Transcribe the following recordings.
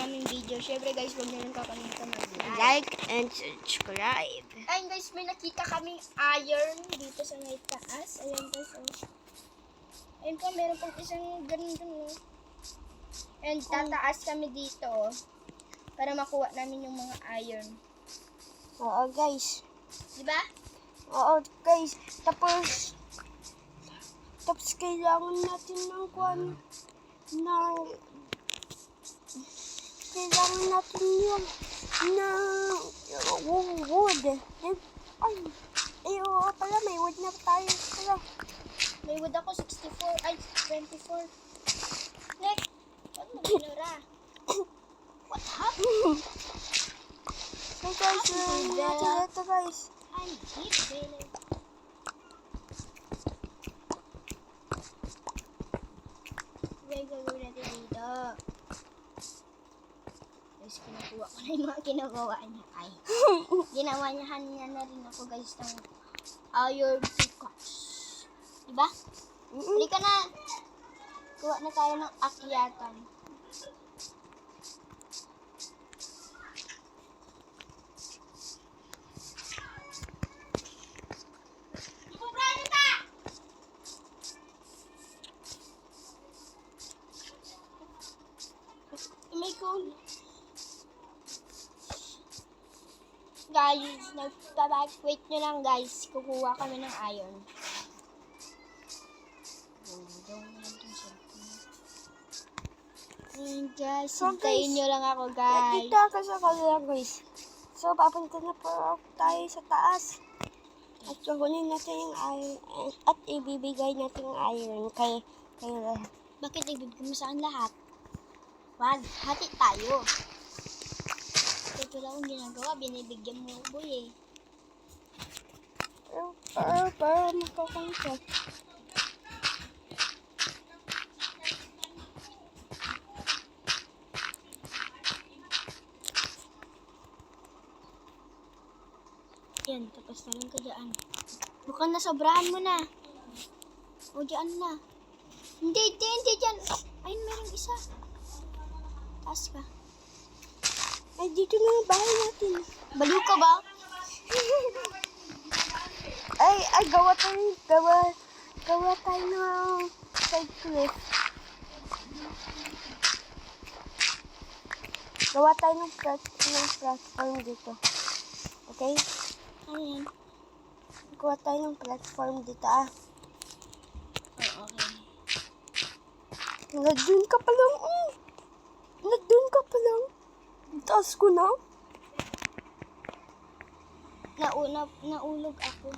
naming video. Syempre guys, huwag nyo rin kakalimutan mag-like. Like and subscribe. Ayun guys, may nakita kaming iron dito sa may taas. Ayan guys, oh. Ayun po, meron pang isang ganun dun, oh. And tataas kami dito, oh, para makuha namin yung mga iron. Oo guys. Diba? Oo guys. Tapos kailangan natin ng kailangan natin yung wood. Ay, oo pala, may wood na tayo pala. May wood ako, 64, ay, 24. Nick, ano mo binura? What happened? Hey guys, natin ito guys. I hate Belen. May gagawin natin dito. Guys, kinukuha ko na yung mga ginagawa niya. Ay, ginawa niya na rin ako guys ng iron pickaxe. Diba? Halika na. Kuha na tayo ng akyatan. May cool. Guys, wait nyo lang guys. Kukuha kami ng iron. Ayun guys, So, hintayin guys, nyo lang ako guys. Dito ako sa kanila guys. So, papunta na po tayo sa taas. At kukunin natin yung iron. At ibibigay natin yung iron kay Bakit ibibigay mo sa akin lahat? Wag, hati tayo. Ito lang ang ginagawa, binibigyan mo boy eh. para makakontra. Yan, tapos na lang ka dyan. Mukhang nasobrahan mo na. O, dyan na. Hindi dyan. Ayun, merong isa. Taas ka. Ay, dito na yung bahay natin. Baliw ka ba? Ay, gawa tayo ng side cliff. Gawa tayo ng platform dito. Okay? Ano yan? Gawa tayo ng platform dito, Oh, okay. Nandun ka pa lang. Nandun ka pa lang. Taas ko na. Naulog ako.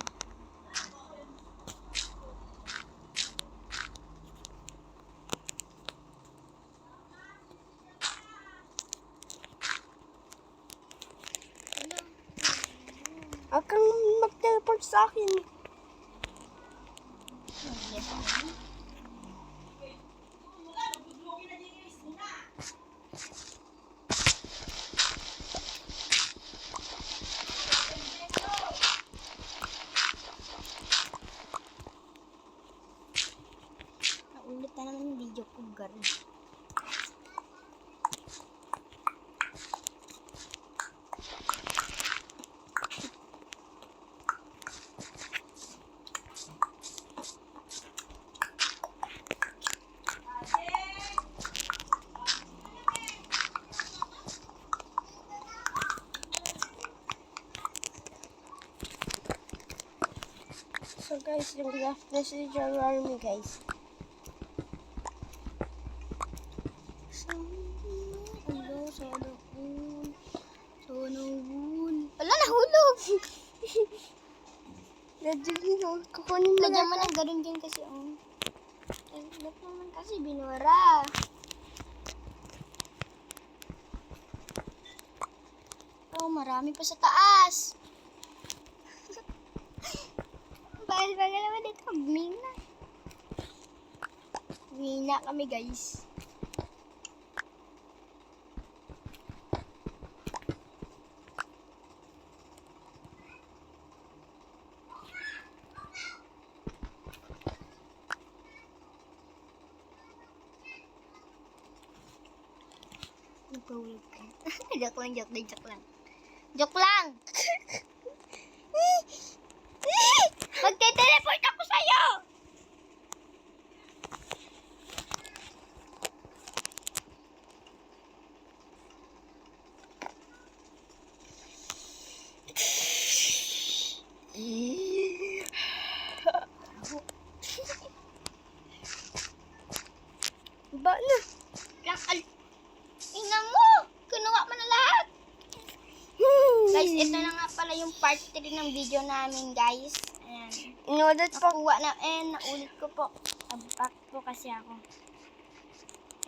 Huwag kang mag-teleport sa akin. Naulit na naman yung video ko, girl. So guys, yung this is your army guys. Wala, nahulog! Legit yun, kukunin mo Lagyan mo na. ng ganun din kasi, ba't naman kasi binura? Oh, marami pa sa taas! Bagal naman dito, mina. Mina kami, guys. Magpahulog ka. Joke lang, joke lang, joke lang. Joke lang! Magte-teleport ako sa'yo! Ba na? Ina mo! Kinuha mo na lahat! Guys, ito na nga pala yung part 3 ng video namin, guys. Ayan. Inulit po. Nakuha na, naulit ko po. Back po kasi ako.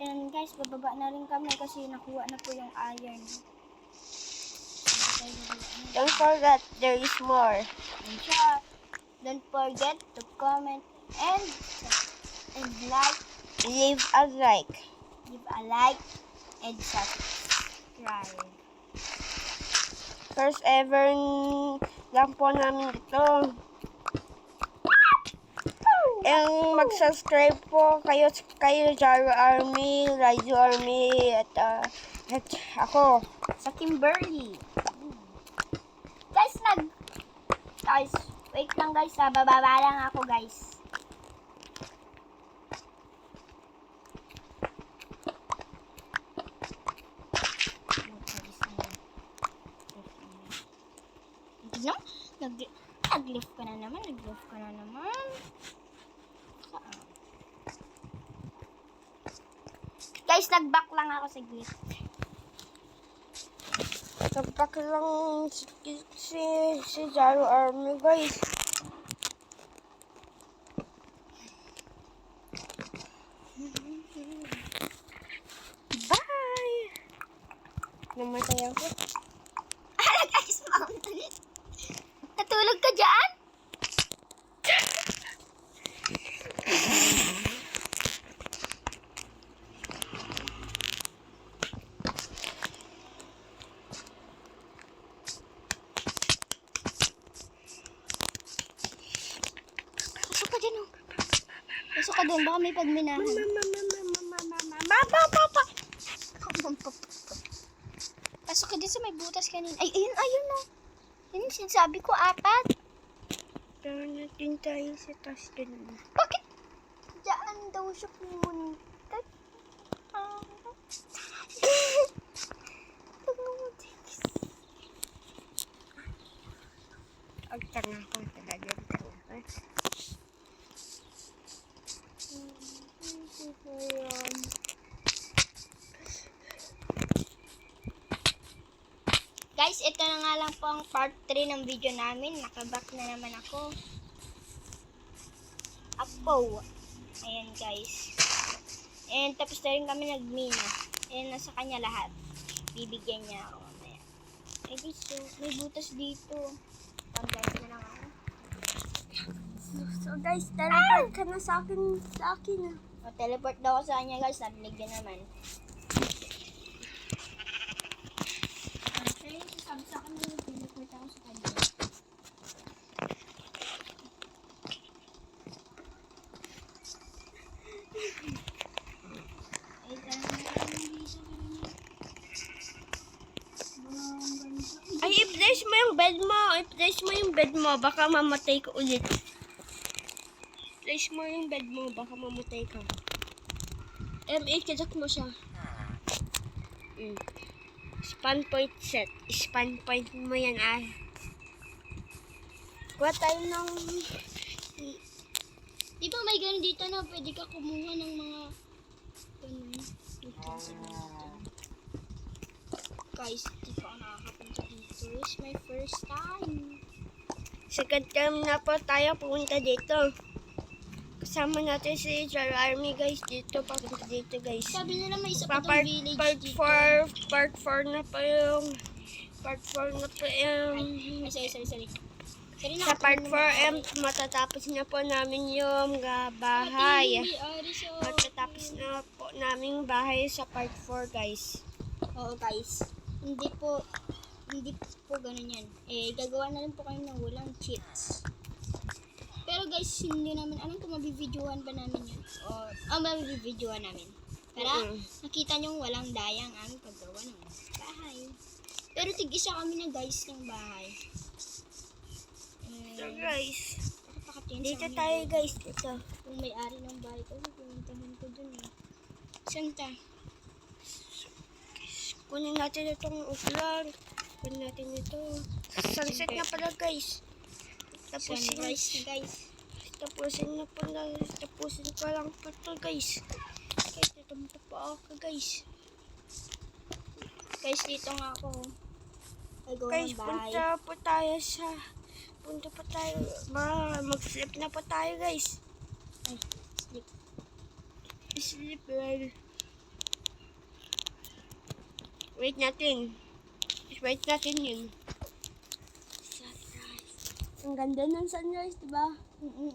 Ayan, guys, bababa na rin kami kasi nakuha na po yung iron. Don't forget, there is more. And siya, don't forget to comment and like, Leave a like. give a like, and subscribe. First ever lang po namin ito. And mag-subscribe po kayo Jaro Army, Raizo Army, at ako. Sa Kimberly. Guys, wait lang guys, bababa lang ako guys. No? Nag-lift ka na naman, Saan? Guys, nag-back lang ako sa glit. Nagpak lang si Jaro Army, guys. Bye! Namatay ako. Guys, mountain. Natulog ka dyan? Pasok ka dyan, oh. Pasok ka dun, baka may pagminahan. Pasok ka dun sa may butas kanina. Ay, ayun, oh. Yun yung sinasabi ko, 4. Tara natin tayo sa taas dun. Bakit? Diyan daw siya pumunta. Ang tanga ko talaga. Guys, ito na nga lang po ang part 3 ng video namin. Nakaback na naman ako. Ayan guys. And tapos na rin kami nagmina. Ayan, nasa kanya lahat. Bibigyan niya ako mamaya. Eh guys, so, may butas dito. Pag-guys na lang ako. So guys, teleport ka na sa akin. Teleport daw ako sa kanya guys. Narinig niya naman. Okay, sabi sa akin na teleport ako sa kanya. Ay, i-place mo yung bed mo. Baka mamatay ka ulit. Place mo yung bed mo. Baka mamatay ka. Ikizak mo siya. Spawn point set. Spawn point mo yan, Kuha tayo ng... Di ba may ganun dito na pwede ka kumuha ng mga ganun. Guys, di pa ako nakakapunta dito. It's my first time. Second time na po tayo pumunta dito. Kasama natin si Jaro Army, guys. Papunta dito, guys. Sabi nila may isa pa tong village dito. Part 4 na pa yung... Part 4 na pa yung... Ay, sorry. Sa part 4, matatapos na po namin yung bahay. Matatapos na po namin bahay sa part 4, guys. Oo, guys. Hindi po ganun yan. Gagawa na rin po kayo ng walang cheats. Pero guys, hindi namin alam kung mabibidyohan ba namin yan. Mabibidyohan namin. Para nakita nyo walang daya ang aming paggawa ng bahay. Pero tig-isa kami na guys ng bahay. So guys, Pakakatingin dito sa amin. tayo guys. Dito. Kung may-ari ng bahay ko, pumuntahan ko dun eh. Saan ta? Kunin natin itong upulan. Kunin natin ito. Sunset na pala guys. Tapusin Sunrise na guys. Tapusin na pala. Tapusin ko lang po ito guys. Kahit natumpa pa ako guys. Guys, dito nga ako. Gagawa Guys, ng bahay. punta pa tayo. Mag-sleep na pa tayo guys. Ay, sleep. Sleep well. Wait natin. Wait natin yun. Sunrise. Ang ganda ng sunrise, diba?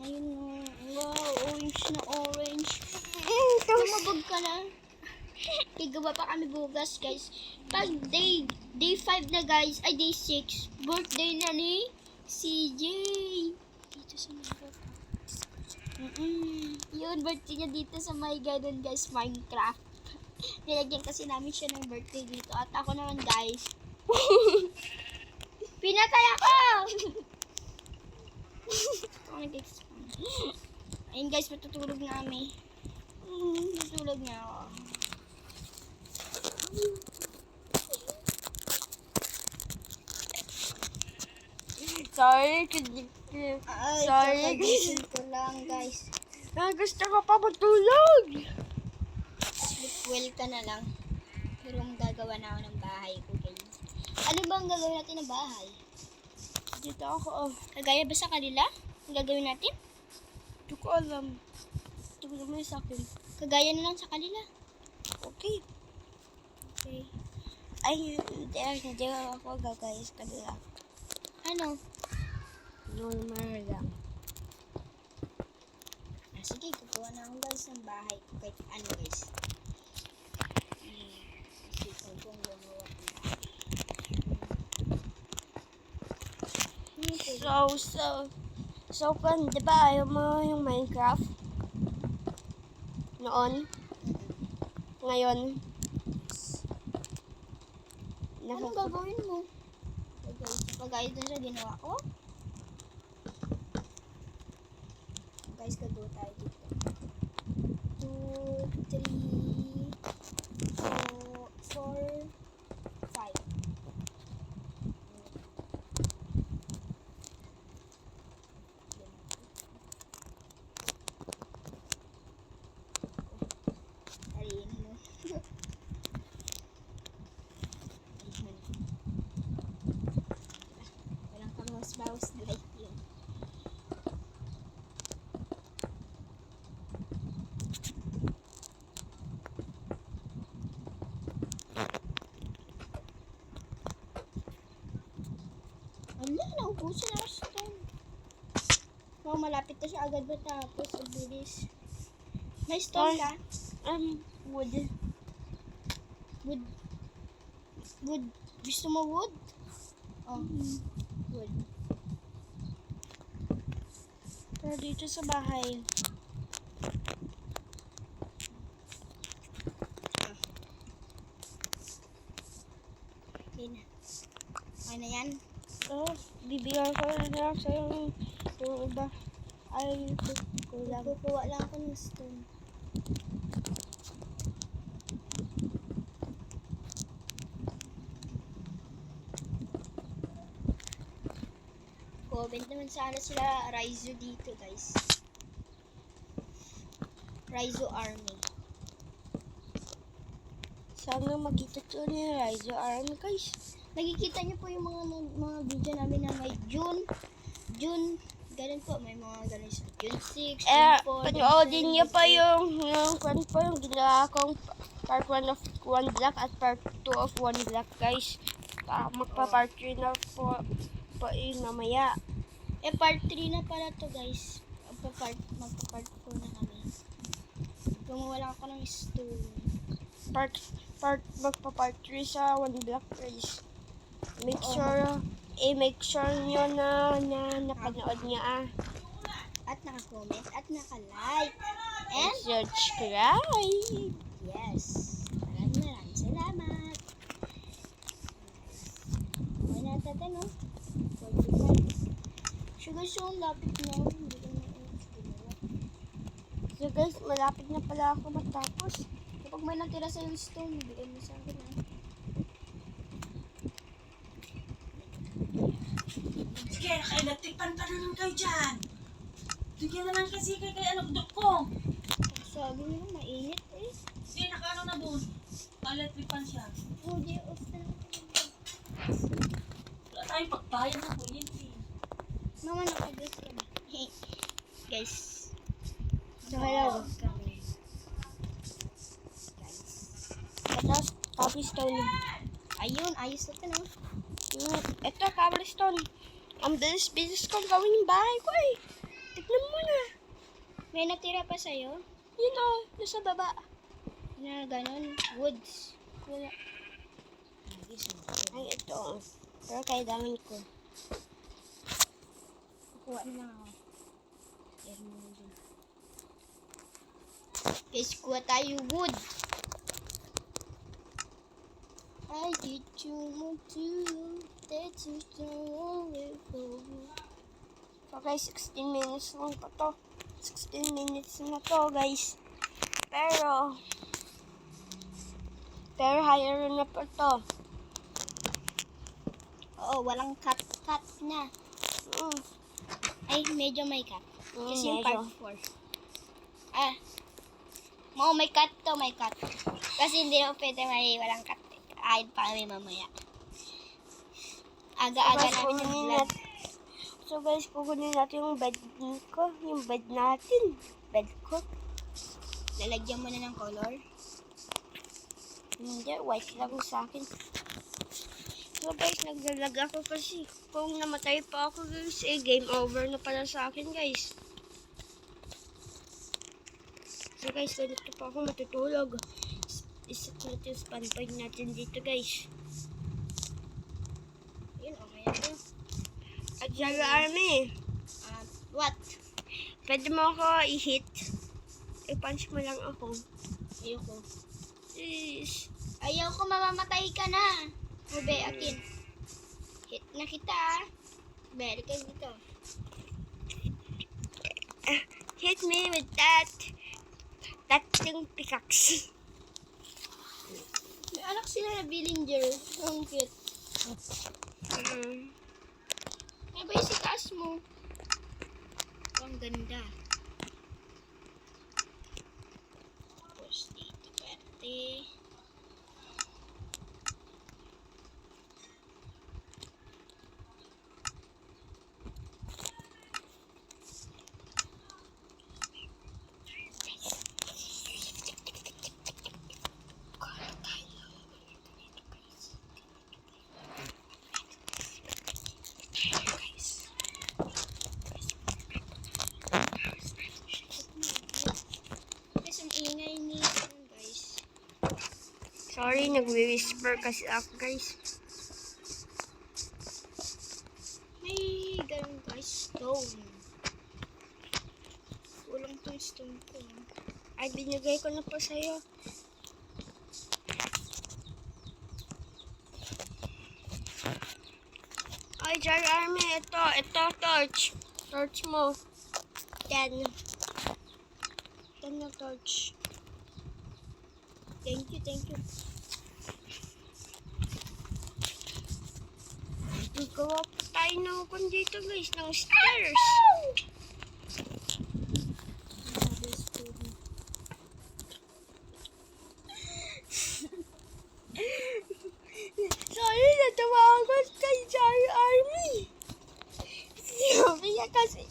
Ayun nga. Wow, orange na orange. Tapos, Lumabog ka na. Gagawa pa kami bukas, guys. Pag day 5 na, guys, ay day 6, birthday na ni CJ. Dito sa Minecraft. Yun, birthday niya dito sa my garden, guys, Minecraft. Nilagyan kasi namin siya ng birthday dito. At ako naman, guys. Pinatay ako! Ayun, guys, matutulog na kami. Matutulog na ako. sorry, Sorry, Sorry, kakagising ko lang, guys. gusto ko pa matulog. Sleep well ka na lang. Pero gagawa na ako ng bahay ko, guys. Ano ba ang gagawin natin ng bahay? Dito ako. Kagaya ba sa kanila? Ang gagawin natin? Hindi ko alam. Hindi ko naman sa akin. Kagaya na lang sa kanila. Okay. Okay. Ay, hindi ako gagaya sa kanila. Ano? Normal lang. Sige, kukuha na ako, guys, ng bahay ko. Kahit ano, guys. Isipan kong gumawa ng bahay. So, kung di ba ayaw mo yung Minecraft? Noon? Ngayon? Anong gagawin mo? Kagaya dun sa ginawa ko? Guys, gagawa tayo dito. 2, 3, 4, 5. Ariin mo. Walang kabawas-bawas na light yun. Wala, naubusan ako sa time. Wow, malapit na siya agad matapos. Ang bilis. May stone ka? Wood. Wood. Wood. Gusto mo wood? Oh. Wood. Pero dito sa bahay. Okay na. Okay na yan. Bibigyan ko na lang sa'yo yung iba. Ay, kulang. Kukuha lang ako ng stone. Comment naman sana sila Raizo dito, guys. Raizo Army. Sana makita ko ni Raizo Army guys. Nakikita niyo po yung mga video namin na may June, ganun po, may mga ganun sa June 6, June 4. Panoodin niyo pa yung ginawa kong part 1 of 1 block at part 2 of 1 block guys. Magpa-part 3 na po mamaya. Part 3 na pala to, guys. Magpa-part 4 na kami. Gumawa lang ako ng stone. Magpa-part 3 sa 1 block guys. Make sure nyo na napanood niya At naka-comment at naka-like. And subscribe. Yes. Maraming salamat. May natin, no? 45. So guys, yung lapit na. Hindi ko na ginawa. So guys, malapit na pala ako matapos. Kapag may natira sa stone, bigyan mo sa akin, ha? Sige, naka-electric pan pa naman kayo dyan. Bigyan na lang kasi kay ano, ko. Sabi niyo, mainit eh. Sige, naka-ano na doon. Naka-electric pan siya. Oh, di off na. Wala tayong pagbayad ng kuryente. Mama, nakagas ka na. Hey, guys. So, hello. Kami. Guys. Tapos, cobblestone. Ayun, ayos na ito, no? Ito, cobblestone. Ang bilis-bilis kong gawin yung bahay ko eh. Tignan mo na. May natira pa sa'yo? Yun o, nasa baba. Na ganun, woods. Wala. Ayos na. Ay, ito. Pero kailangan ko. Kukuha na lang ako. Ayan mo na dun. Guys, kuha tayo wood. I did you want to that you don't away from me. So guys, 16 minutes lang pa to. 16 minutes na to guys. Pero higher na pa to. Oo, walang cut na. Mm. Ay, medyo may cut. Kasi yung medyo. part 4. Ah. May cut to, may cut. Kasi hindi na pwede may walang cut. Ayun pa kami mamaya. Aga-aga na vlog. So guys, kukunin natin yung bed ko. Yung bed natin. Bed ko. Lalagyan mo na ng color. Hindi, white lang sa akin. So guys, naglalag ako kasi kung namatay pa ako guys, game over na pala sa akin guys. So guys, ganito pa ako matutulog. Isa natin yung spawn point natin dito guys. Yun, okay na to. At Jaro Army, What? pwede mo ako i-hit. I-punch mo lang ako. Ayoko. Please. Ayaw ko, mamamatay ka na. Ube, akin. Hit na kita. Balik ka dito. Hit me with that. That yung pickaxe. May anak sila na Billinger. Ang cute. Ano ba yung sitaas mo? Ang ganda. Tapos dito pwede. Guys, ang ingay ni guys. Sorry, nagwi-whisper kasi ako guys. May ganun guys, stone. Walang tong stone ko. Ay, binigay ko na po sa'yo. Ay, Jaro Army, ito, torch. Torch mo. Yan. Ito na torch. Thank you, thank you. Gawa po tayo ng kung dito guys, ng stairs. Sorry, natawa ako kay Jaro Army. Sabi niya kasi,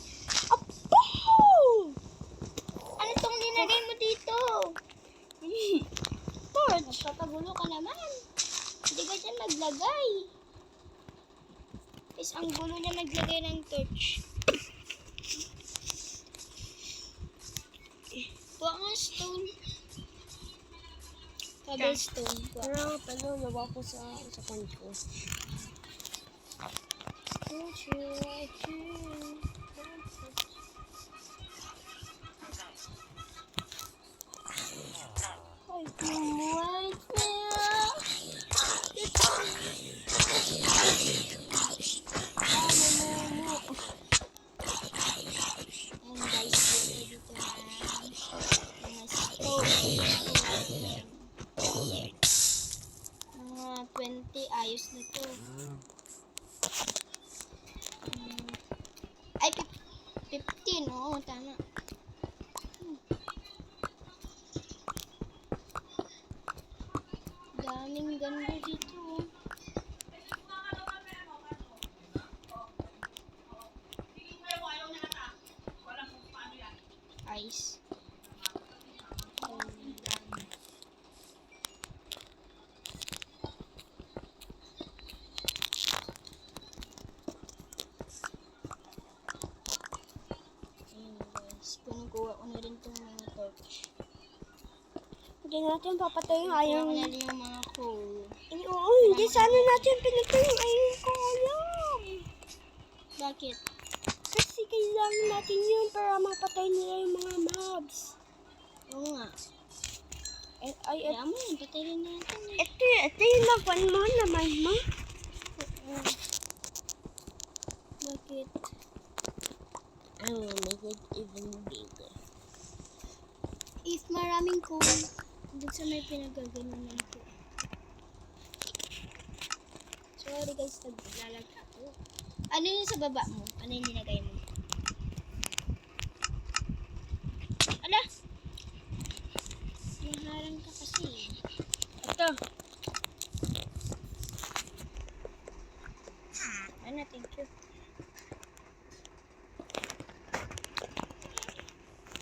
apo! Ano tong linagay mo dito? Torch. Tatagulo ka naman. Hindi ka dyan naglagay. Is ang gulo niya naglagay ng torch. Kuha nga stone. Cobblestone. Kuha. Pero nawa ko sa kwan ko. Ay, wait And guys, dito na mga stove. Mga 20, ayos na to. Ay, 15, oo, tama. Daming ganda dito. Ice. Guys, kunin ko na rin itong mga torch. Hindi natin papatay yung Kunin iron. ko na rin yung mga coal. Oo, hindi sana natin pinatay yung iron ko. Alam. Bakit? Kasi kailangan natin yun para mapatay nila yung mga mobs. Oo nga. Ay, Kaya mo yun, patayin natin eh. ito yung laban mo naman mo. Bakit? I will make it even bigger. If maraming coal, dun sa may pinagaganunan ko. Sorry guys, naglalag ako. Ano yun sa baba mo? Ano yung nilagay mo? Ala! Maharang ka kasi. Ito. Ano, thank you.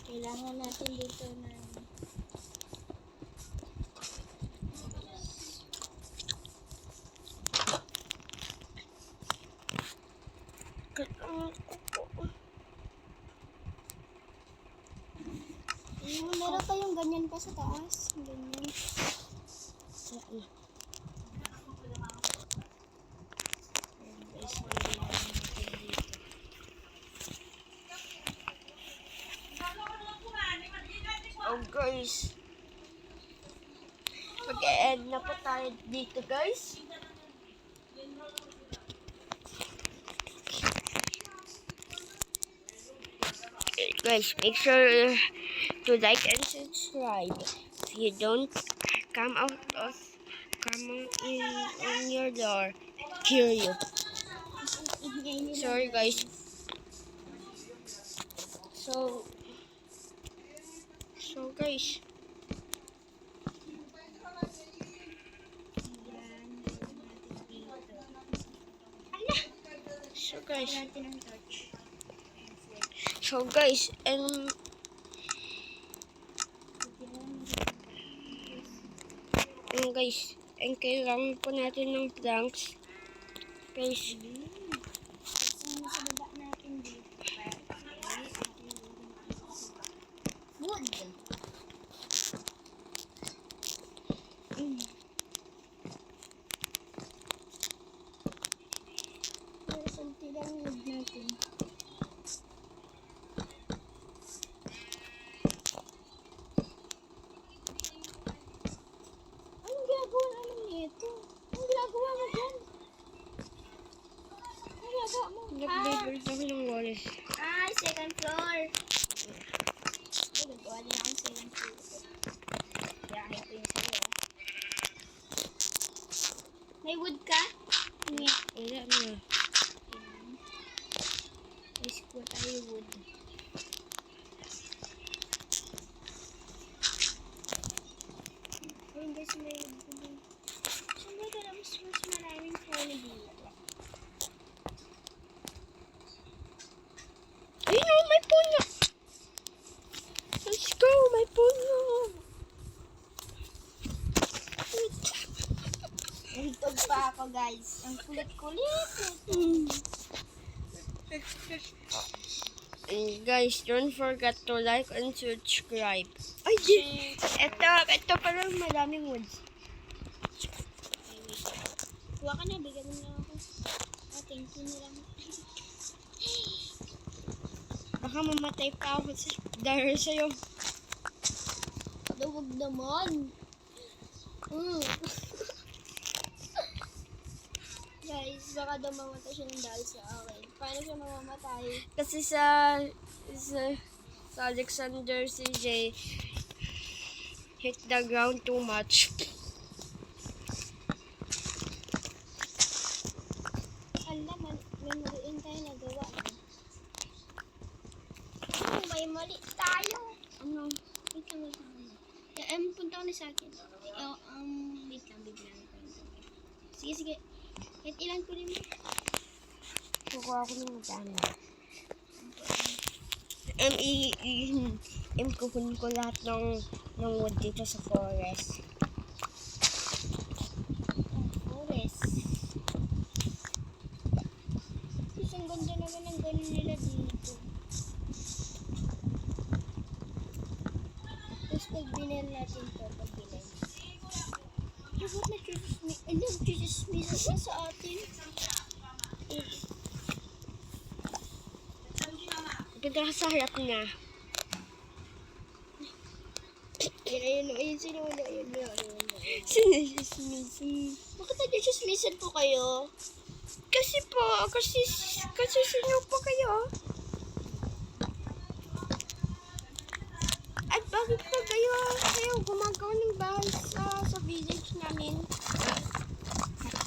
Kailangan natin dito na meron kayong ganyan pa sa taas. Ganyan. Saan? Ayan guys, lagyan natin dito. Oh guys. Mag-e-end na po tayo dito guys. Guys, make sure to like and subscribe. If you don't come in on your door, kill you. Sorry guys. So guys. So guys, guys, and kailangan po natin ng planks. Guys, Sa baba natin dito. Wood. Pero kunti lang yung wood natin. Anong ginagawa naman nito? Anong ginagawa mo dyan? Anong ginagawa mo? nag-build ako ng walls. Second floor. Gagawa din akong second floor. Kaya ito yung sa'yo. May wood ka? Hindi. Wala na. Guys, kuha tayo wood. Ayun guys, may wood ko din. Saan ba ito na mas maraming phone dito? Ayun o, may puno. Let's go, may puno. Nahitog pa ako guys. Ang kulit-kulit. And guys, don't forget to like and subscribe. Ay, di. Ito parang maraming woods. Kuha ka na, bigyan mo na ako. Thank you na lang. Baka mamatay pa ako dahil sa'yo. Huwag naman. Guys, baka daw mamatay siya ng dahil sa akin. Paano siya mamamatay? Kasi sa Alexander CJ hit the ground too much. Alam, may maliin tayo nagawa. May mali tayo. Ano? Wait lang, wait lang. Punta ka na sa akin. Wait lang, bigla na tayo. Sige, sige. Kahit ilan ko rin mo. Kukuha ko ng dami. Kukunin ko lahat ng wood dito sa forest. Forest. Ang ganda naman ang ganun nila dito. Tapos pag binel natin to, pag binel. Dapat nag-chismis na sa atin. Ganda ka sa harap niya. Ayun, sinuna, ayun. Sinismisan. Bakit nag-chismisan po kayo? Kasi sino po kayo? At bakit pa kayo gumagawa ng bahay sa village namin?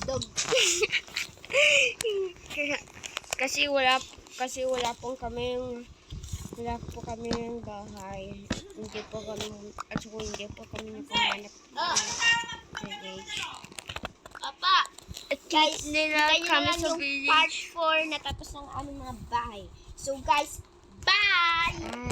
Dog. kasi wala po kaming bahay. Hindi po kami nakahanap ng village. Papa! Guys, nila hintayin nyo kami lang sa yung village. part 4 natapos ng aming mga bahay. So guys, bye! Bye.